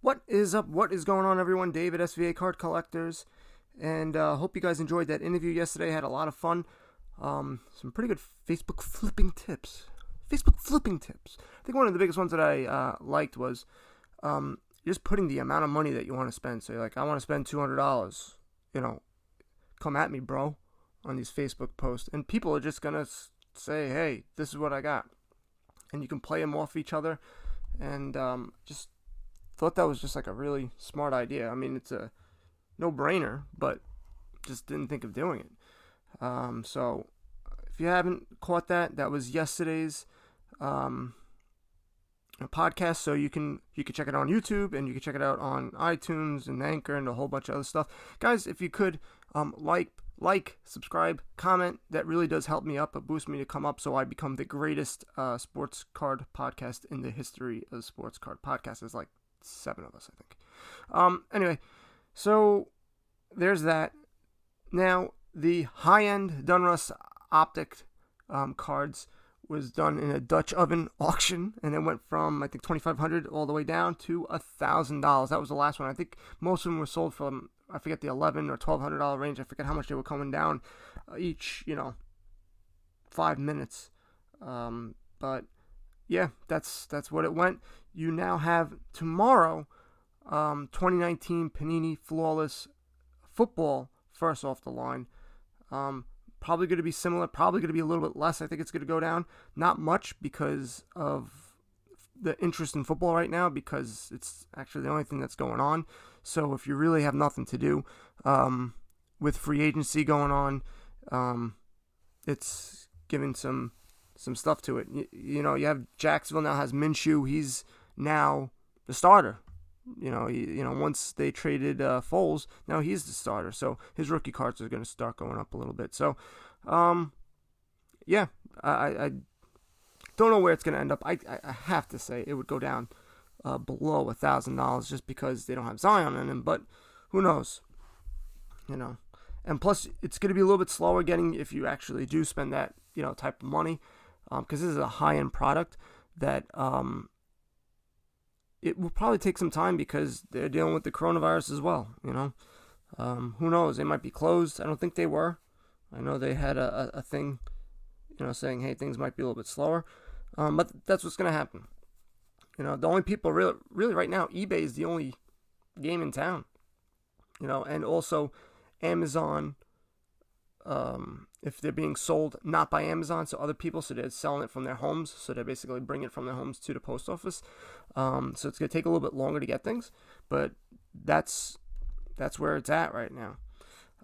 What is up? What is going on, everyone? David, SVA Card Collectors, and hope you guys enjoyed that interview yesterday. Had a lot of fun. Some pretty good Facebook flipping tips. I think one of the biggest ones that I liked was just putting the amount of money that you want to spend. So you're like, I want to spend $200. Come at me, bro, on these Facebook posts, and people are just gonna say, hey, this is what I got, and you can play them off each other, and just thought that was just like a really smart idea. I mean, it's a no-brainer, but just didn't think of doing it. So if you haven't caught that, that was yesterday's podcast. So you can check it on YouTube, and you can check it out on iTunes and Anchor and a whole bunch of other stuff. Guys, if you could like, subscribe, comment, that really does help me up. It boosts me to come up so I become the greatest sports card podcast in the history of sports card podcasts. There's like 7 of us, I think. Anyway, so there's that. Now, the high-end Donruss Optic cards was done in a Dutch oven auction, and it went from, I think, $2,500 all the way down to $1,000. That was the last one. I think most of them were sold from, I forget, the $1,100 or $1,200 range. I forget how much they were coming down each, 5 minutes. But yeah, that's what it went. You now have tomorrow 2019 Panini Flawless Football first off the line. Probably going to be similar, probably going to be a little bit less. I think it's going to go down. Not much because of the interest in football right now, because it's actually the only thing that's going on. So if you really have nothing to do with free agency going on, it's giving some stuff to it. You have Jacksonville now has Minshew. He's now the starter. Once they traded Foles, now he's the starter. So his rookie cards are going to start going up a little bit. So, yeah, I don't know where it's going to end up. I have to say it would go down below $1,000 just because they don't have Zion in him. But who knows? And plus it's going to be a little bit slower getting, if you actually do spend that type of money, because this is a high-end product that it will probably take some time because they're dealing with the coronavirus as well. Who knows? They might be closed. I don't think they were. I know they had a thing, saying, hey, things might be a little bit slower. But that's what's going to happen. The only people really right now, eBay is the only game in town. And also Amazon, if they're being sold not by Amazon, so other people, so they're selling it from their homes, so they basically bring it from their homes to the post office. So it's going to take a little bit longer to get things, but that's where it's at right now.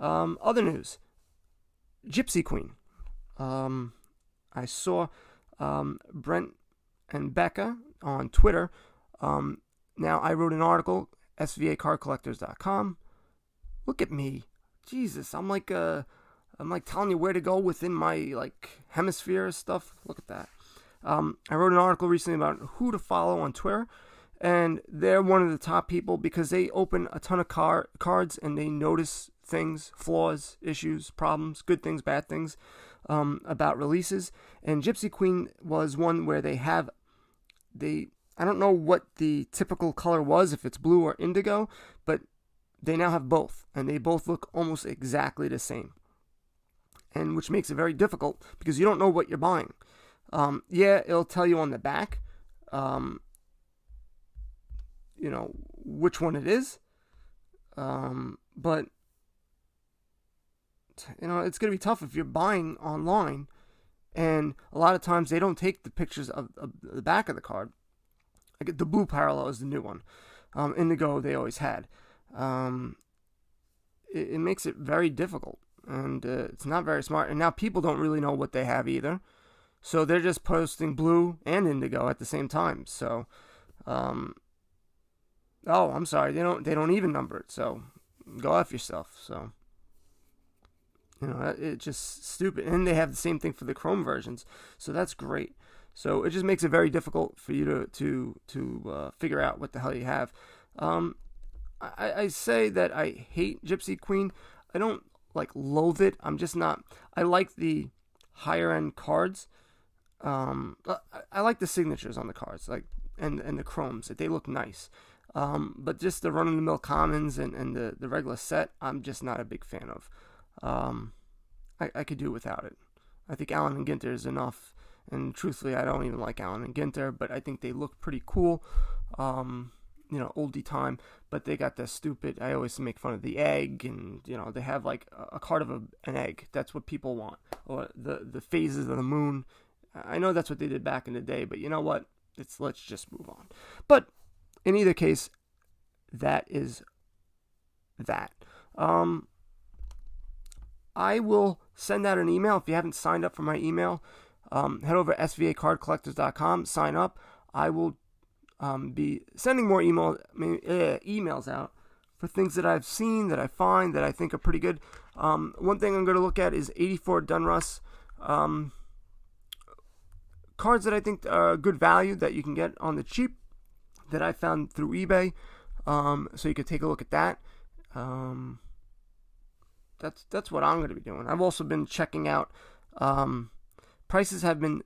Other news, Gypsy Queen. I saw Brent and Becca on Twitter. Now I wrote an article, svacardcollectors.com. Look at me. Jesus, I'm like telling you where to go within my hemisphere stuff. Look at that. I wrote an article recently about who to follow on Twitter, and they're one of the top people because they open a ton of cards and they notice things, flaws, issues, problems, good things, bad things about releases. And Gypsy Queen was one where I don't know what the typical color was, if it's blue or indigo, but they now have both, and they both look almost exactly the same. And which makes it very difficult because you don't know what you're buying. Yeah, it'll tell you on the back, which one it is. But, it's going to be tough if you're buying online. And a lot of times they don't take the pictures of the back of the card. Like the blue parallel is the new one. Indigo they always had. It makes it very difficult. And it's not very smart. And now people don't really know what they have either. So they're just posting blue and indigo at the same time. So, I'm sorry, they don't even number it. So go F yourself. So, it's just stupid. And they have the same thing for the Chrome versions. So that's great. So it just makes it very difficult for you to figure out what the hell you have. I say that I hate Gypsy Queen. I don't loathe it. I'm just not. I like the higher end cards. I like the signatures on the cards, and the chromes. They look nice. But just the run-of-the-mill commons and the regular set, I'm just not a big fan of. I could do without it. I think Allen and Ginter is enough. And truthfully, I don't even like Allen and Ginter, but I think they look pretty cool. Oldie time, but they got the stupid, I always make fun of the egg, and, they have like a card of an egg. That's what people want. Or the phases of the moon. I know that's what they did back in the day, but you know what? Let's just move on. But in either case, that is that. I will send out an email. If you haven't signed up for my email, head over to svacardcollectors.com, sign up. I will be sending more emails out for things that I've seen, that I find, that I think are pretty good. One thing I'm going to look at is 84 Donruss cards that I think are good value that you can get on the cheap that I found through eBay. So you could take a look at that. That's what I'm going to be doing. I've also been checking out. Prices have been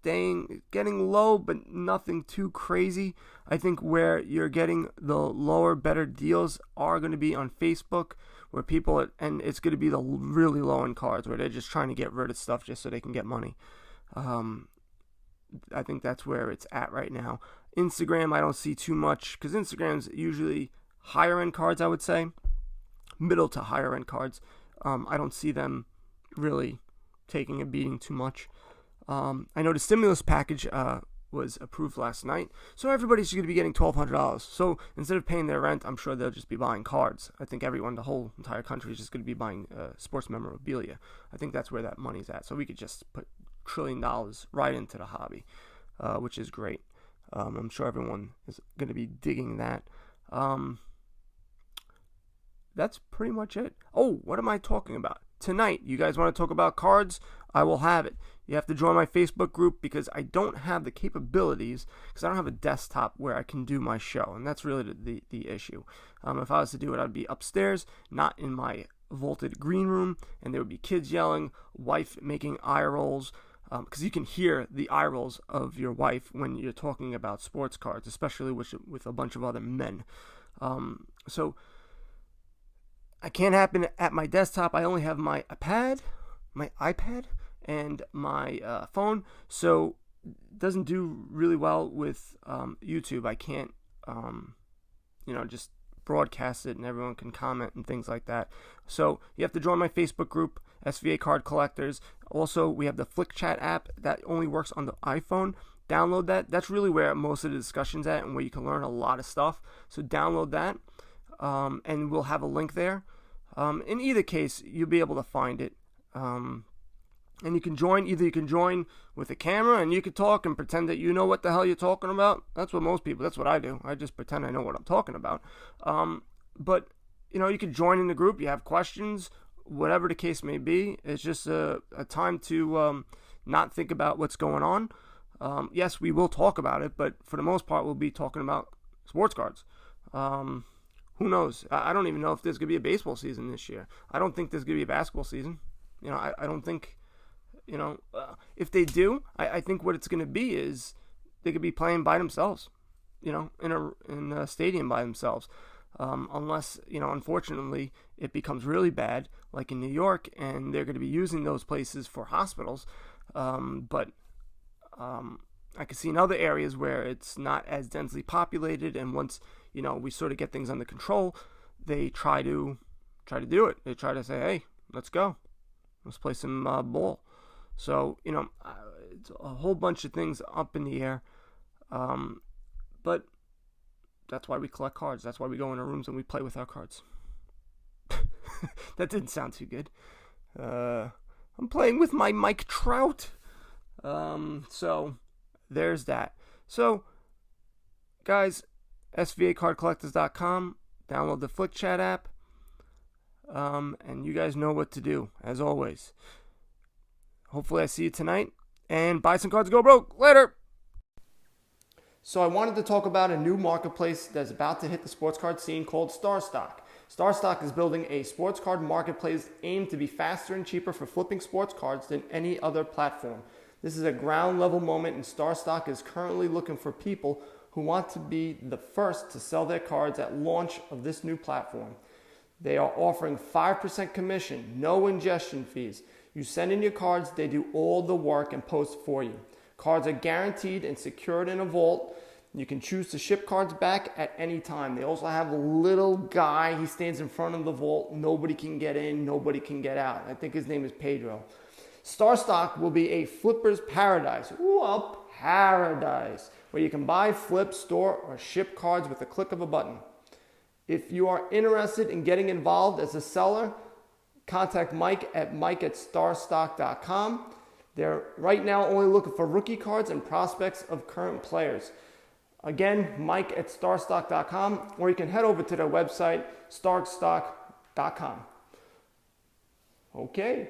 getting low, but nothing too crazy. I think where you're getting the lower, better deals are going to be on Facebook, where people, and it's going to be the really low end cards where they're just trying to get rid of stuff just so they can get money. I think that's where it's at right now. Instagram, I don't see too much, because Instagram's usually higher end cards, I would say. Middle to higher end cards. I don't see them really taking a beating too much. I know the stimulus package was approved last night, so everybody's going to be getting $1,200. So instead of paying their rent, I'm sure they'll just be buying cards. I think everyone, the whole entire country, is just going to be buying sports memorabilia. I think that's where that money's at. So we could just put $1 trillion right into the hobby, which is great. I'm sure everyone is going to be digging that. That's pretty much it. Oh, what am I talking about? Tonight, you guys want to talk about cards? I will have it. You have to join my Facebook group because I don't have the capabilities, because I don't have a desktop where I can do my show, and that's really the issue. If I was to do it, I'd be upstairs, not in my vaulted green room, and there would be kids yelling, wife making eye rolls, because you can hear the eye rolls of your wife when you're talking about sports cards, especially with a bunch of other men. So I can't happen at my desktop. I only have my iPad, and my phone, so it doesn't do really well with YouTube. I can't, just broadcast it and everyone can comment and things like that. So you have to join my Facebook group, SVA Card Collectors. Also, we have the Flick Chat app that only works on the iPhone. Download that. That's really where most of the discussion's at and where you can learn a lot of stuff. So download that, and we'll have a link there. In either case, you'll be able to find it. And you can join with a camera and you can talk and pretend that you know what the hell you're talking about. That's what I do. I just pretend I know what I'm talking about. But, you can join in the group. You have questions, whatever the case may be. It's just a time to not think about what's going on. Yes, we will talk about it, but for the most part, we'll be talking about sports cards. Who knows? I don't even know if there's going to be a baseball season this year. I don't think there's going to be a basketball season. I don't think... if they do, I think what it's going to be is they could be playing by themselves, in a stadium by themselves, unless unfortunately it becomes really bad, like in New York, and they're going to be using those places for hospitals. But I could see in other areas where it's not as densely populated, and once we sort of get things under control, they try to do it. They try to say, hey, let's go, let's play some ball. So, it's a whole bunch of things up in the air. But that's why we collect cards. That's why we go in our rooms and we play with our cards. That didn't sound too good. I'm playing with my Mike Trout. So, there's that. So, guys, svacardcollectors.com. Download the Flick Chat app. And you guys know what to do, as always. Hopefully I see you tonight, and buy some cards, go broke. Later. So I wanted to talk about a new marketplace that's about to hit the sports card scene called StarStock. StarStock is building a sports card marketplace aimed to be faster and cheaper for flipping sports cards than any other platform. This is a ground level moment, and StarStock is currently looking for people who want to be the first to sell their cards at launch of this new platform. They are offering 5% commission, no ingestion fees. You send in your cards, they do all the work and post for you. Cards are guaranteed and secured in a vault. You can choose to ship cards back at any time. They also have a little guy, he stands in front of the vault. Nobody can get in, nobody can get out. I think his name is Pedro. StarStock will be a flipper's paradise. Ooh, a paradise, where you can buy, flip, store, or ship cards with a click of a button. If you are interested in getting involved as a seller, contact Mike at mike@starstock.com. They're right now only looking for rookie cards and prospects of current players. Again, Mike at starstock.com, or you can head over to their website, starstock.com. Okay.